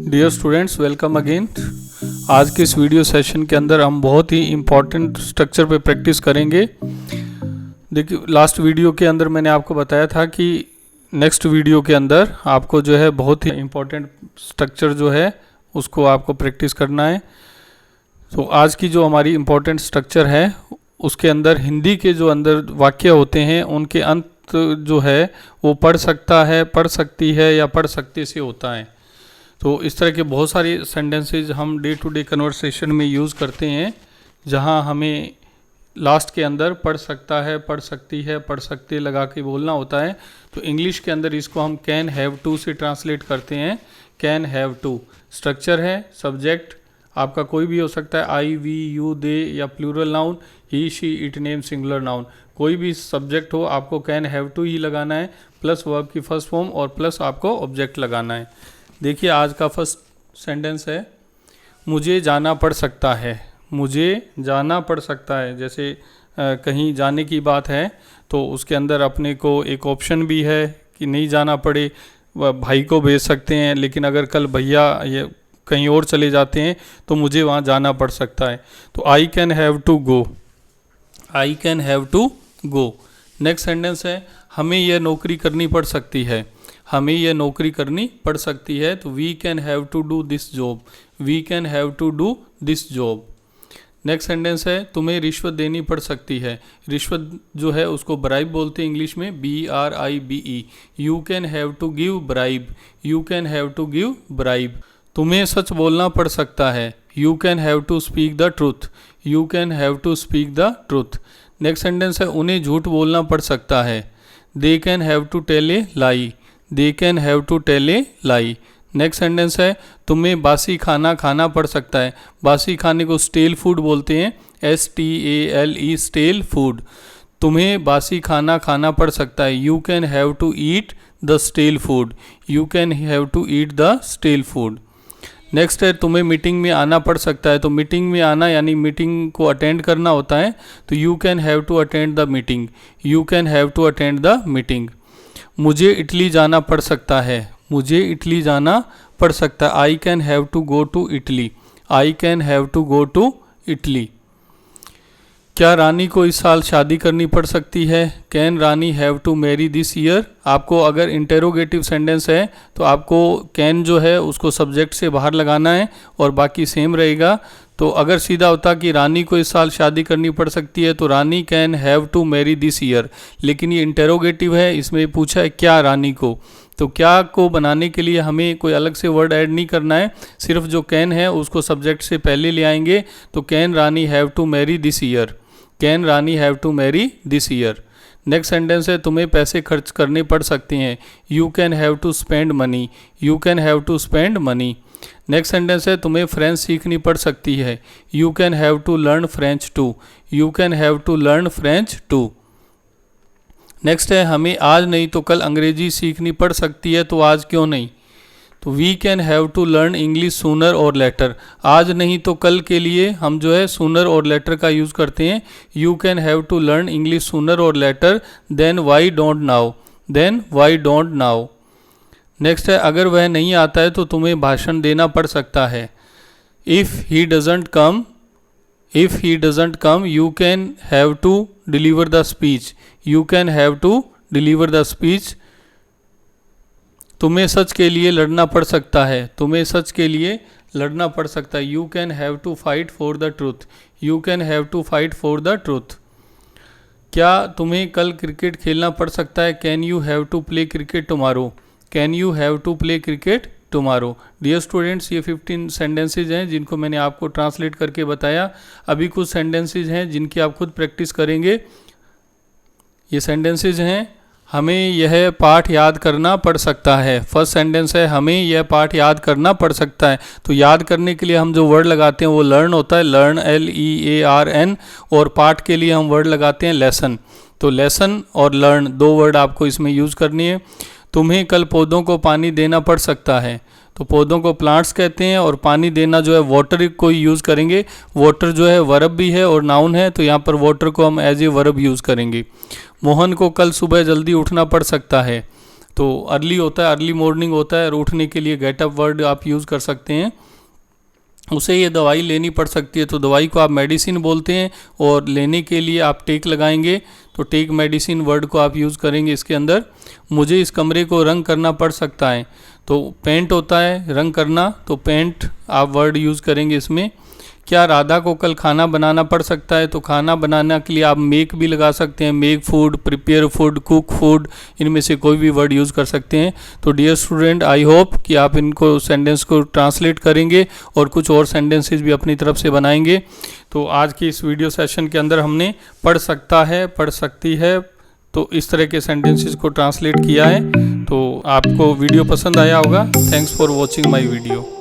Dear students, welcome again. आज के इस वीडियो सेशन के अंदर हम बहुत ही इम्पॉर्टेंट स्ट्रक्चर पे प्रैक्टिस करेंगे। देखिए, लास्ट वीडियो के अंदर मैंने आपको बताया था कि नेक्स्ट वीडियो के अंदर आपको जो है बहुत ही इम्पॉर्टेंट स्ट्रक्चर जो है उसको आपको प्रैक्टिस करना है। तो आज की जो हमारी इम्पॉर्टेंट स्ट्रक्चर है उसके अंदर हिंदी के जो अंदर वाक्य होते हैं उनके अंत जो है वो पढ़ सकता है, पढ़ सकती है या पढ़ सकते से होता है। तो इस तरह के बहुत सारे सेंटेंसेज हम डे टू डे कन्वर्सेशन में यूज़ करते हैं, जहां हमें लास्ट के अंदर पढ़ सकता है, पढ़ सकती है, पढ़ सकते लगा के बोलना होता है। तो इंग्लिश के अंदर इसको हम कैन हैव टू से ट्रांसलेट करते हैं। कैन हैव टू स्ट्रक्चर है, सब्जेक्ट आपका कोई भी हो सकता है, आई, वी, यू, दे या plural noun, he, she, it, name, singular noun. कोई भी सब्जेक्ट हो आपको कैन हैव टू ही लगाना है, प्लस वर्ब की फर्स्ट फॉर्म और प्लस आपको ऑब्जेक्ट लगाना है। देखिए, आज का फर्स्ट सेंटेंस है, मुझे जाना पड़ सकता है। मुझे जाना पड़ सकता है, जैसे कहीं जाने की बात है तो उसके अंदर अपने को एक ऑप्शन भी है कि नहीं जाना पड़े, भाई को भेज सकते हैं, लेकिन अगर कल भैया ये कहीं और चले जाते हैं तो मुझे वहाँ जाना पड़ सकता है। तो I can have to go, I can have to go. Next sentence है, हमें यह नौकरी करनी पड़ सकती है। हमें यह नौकरी करनी पड़ सकती है। तो we can have to do this job, we can have to do this job. Next sentence है, तुम्हें रिश्वत देनी पड़ सकती है। रिश्वत जो है उसको ब्राइब बोलते हैं इंग्लिश में, BRIBE। You can have to give bribe, you can have to give bribe. तुम्हें सच बोलना पड़ सकता है। You can have to speak the truth, you can have to speak the truth. Next sentence है, उन्हें झूठ बोलना पड़ सकता है। They can have to tell a lie, they can have to tell a lie. Next sentence है, तुम्हें बासी खाना खाना पड़ सकता है। बासी खाने को स्टेल फूड बोलते हैं, STALE, स्टेल फूड। तुम्हें बासी खाना खाना पड़ सकता है। You can have to eat the stale food, you can have to eat the stale food. Next है, तुम्हें मीटिंग में आना पड़ सकता है। तो मीटिंग में आना यानी मीटिंग को अटेंड करना होता है। तो you can have to attend the meeting, you can have to attend the meeting. मुझे इटली जाना पड़ सकता है। मुझे इटली जाना पड़ सकता है। I can have to go to Italy, I can have to go to Italy. क्या रानी को इस साल शादी करनी पड़ सकती है। Can Rani have to marry this year. आपको अगर इंटेरोगेटिव सेंटेंस है तो आपको कैन जो है उसको सब्जेक्ट से बाहर लगाना है और बाकी सेम रहेगा। तो अगर सीधा होता कि रानी को इस साल शादी करनी पड़ सकती है तो Rani can have to marry this year, लेकिन ये इंटेरोगेटिव है, इसमें पूछा है क्या रानी को। तो क्या को बनाने के लिए हमें कोई अलग से वर्ड ऐड नहीं करना है, सिर्फ जो कैन है उसको सब्जेक्ट से पहले ले आएंगे। तो can Rani have to marry this year, can Rani have to marry this year. Next sentence है, तुम्हें पैसे खर्च करने पड़ सकते हैं। You can have to spend money, you can have to spend money. Next sentence है, तुम्हें फ्रेंच सीखनी पड़ सकती है। You can have to learn French too, you can have to learn French too. Next है, हमें आज नहीं तो कल अंग्रेजी सीखनी पड़ सकती है, तो आज क्यों नहीं। तो we can have to learn English sooner और लेटर। आज नहीं तो कल के लिए हम जो है सूनर और लेटर का यूज़ करते हैं। You can have to learn English sooner और later, then why don't now, then why don't now. Next है, अगर वह नहीं आता है तो तुम्हें भाषण देना पड़ सकता है। If he doesn't come, if he doesn't come you can have to deliver the speech, you can have to deliver the speech. तुम्हें सच के लिए लड़ना पड़ सकता है। तुम्हें सच के लिए लड़ना पड़ सकता है। You can have to fight for the truth, you can have to fight for the truth. क्या तुम्हें कल क्रिकेट खेलना पड़ सकता है। Can you have to play cricket tomorrow, can you have to play cricket tomorrow. Dear students, ये 15 sentences हैं जिनको मैंने आपको ट्रांसलेट करके बताया। अभी कुछ सेंटेंसेज हैं जिनकी आप खुद प्रैक्टिस करेंगे। ये सेंटेंसेज हैं, हमें यह पाठ याद करना पड़ सकता है। फर्स्ट सेंटेंस है, हमें यह पाठ याद करना पड़ सकता है। तो याद करने के लिए हम जो वर्ड लगाते हैं वो लर्न होता है, लर्न LEARN, और पाठ के लिए हम वर्ड लगाते हैं लेसन। तो लेसन और लर्न दो वर्ड आपको इसमें यूज़ करनी है। तुम्हें कल पौधों को पानी देना पड़ सकता है। तो पौधों को प्लांट्स कहते हैं और पानी देना जो है वाटर को यूज़ करेंगे। वाटर जो है वर्ब भी है और नाउन है, तो यहाँ पर वाटर को हम एज ए वर्ब यूज़ करेंगे। मोहन को कल सुबह जल्दी उठना पड़ सकता है। तो अर्ली होता है, अर्ली मॉर्निंग होता है और उठने के लिए गेट अप वर्ड आप यूज़ कर सकते हैं। उसे ये दवाई लेनी पड़ सकती है तो दवाई को आप मेडिसिन बोलते हैं, और लेने के लिए आप टेक लगाएंगे तो टेक मेडिसिन वर्ड को आप यूज़ करेंगे इसके अंदर। मुझे इस कमरे को रंग करना पड़ सकता है तो पेंट होता है रंग करना, तो पेंट आप वर्ड यूज़ करेंगे इसमें। क्या राधा को कल खाना बनाना पड़ सकता है, तो खाना बनाने के लिए आप मेक भी लगा सकते हैं, make food, prepare food, cook food, इनमें से कोई भी वर्ड यूज़ कर सकते हैं। तो डियर स्टूडेंट, आई होप कि आप इनको सेंटेंस को ट्रांसलेट करेंगे और कुछ और सेंटेंसेस भी अपनी तरफ से बनाएंगे। तो आज की इस वीडियो सेशन के अंदर हमने पढ़ सकता है, पढ़ सकती है, तो इस तरह के सेंटेंसेस को ट्रांसलेट किया है। तो आपको वीडियो पसंद आया होगा। Thanks for watching my video.